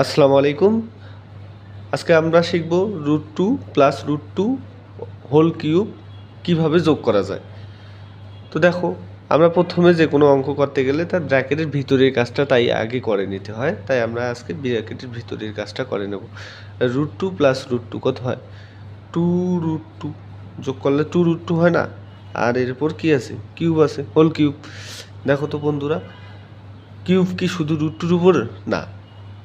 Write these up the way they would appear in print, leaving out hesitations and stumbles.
আসসালামু আলাইকুম। আজকে আমরা শিখব √2 প্লাস √2 হোল কিউব কীভাবে যোগ করা যায়। তো দেখো, আমরা প্রথমে যে কোনো অঙ্ক করতে গেলে তার ব্র্যাকেটের ভিতরের কাজটা তাই আগে করে নিতে হয়, তাই আমরা আজকে ব্র্যাকেটের ভিতরের কাজটা করে নেব। √2 প্লাস √2 কত হয়? 2√2 যোগ করলে 2√2 হয় না? আর এর উপর কী আছে? কিউব আছে, হোল কিউব। দেখো তো বন্ধুরা, কিউব কি শুধু √2-র উপর? না,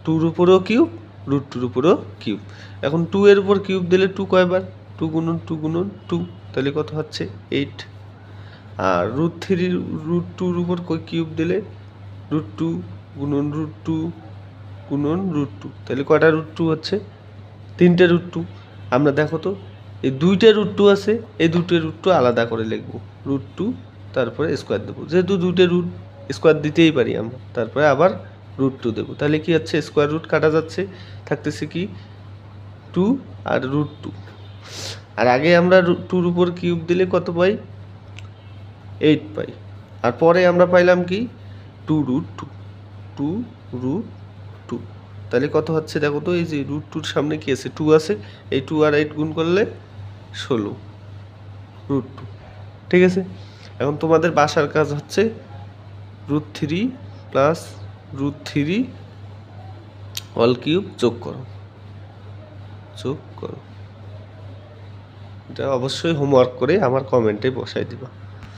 2-র উপরেও কিউব, √2-র উপরেও কিউব। এখন 2 এর উপর কিউব দিলে 2 কয়বার? 2 গুণন 2 গুণন 2, তাহলে কত হচ্ছে? 8। আর √3 √2-র উপর কিউব দিলে √2 গুণন √2 গুণন √2, তাহলে কয়টা √2 হচ্ছে? 3টে √2। আমরা দেখো তো, এই 2টে √2 আছে, এই 2টে √2 আলাদা করে লিখবো। √2 তারপরে স্কোয়ার দেবো, যেহেতু 2টে রুট স্কোয়ার দিতেই পারি আমরা, তারপরে আবার √2 দেবো। তাহলে কি হচ্ছে? স্কোয়ার রুট কাটা যাচ্ছে, থাকতেছে কি 2 আর √2। আর আগে আমরা 2-র উপর কিউব দিলে কত পাই? 8 পাই। আর পরে আমরা পাইলাম কি 2√2, 2√2। তাহলে কত হচ্ছে দেখো তো, এই যে √2-র সামনে কি আছে? 2 আছে, এই 2 আর 8 গুণ করলে 16 √2। ঠিক আছে, এখন তোমাদের বাসার কাজ হচ্ছে √3 প্লাস √3 হোল কিউব যোগ করো। এটা অবশ্যই হোমওয়ার্ক করে আমার কমেন্টে বসাই দিবা।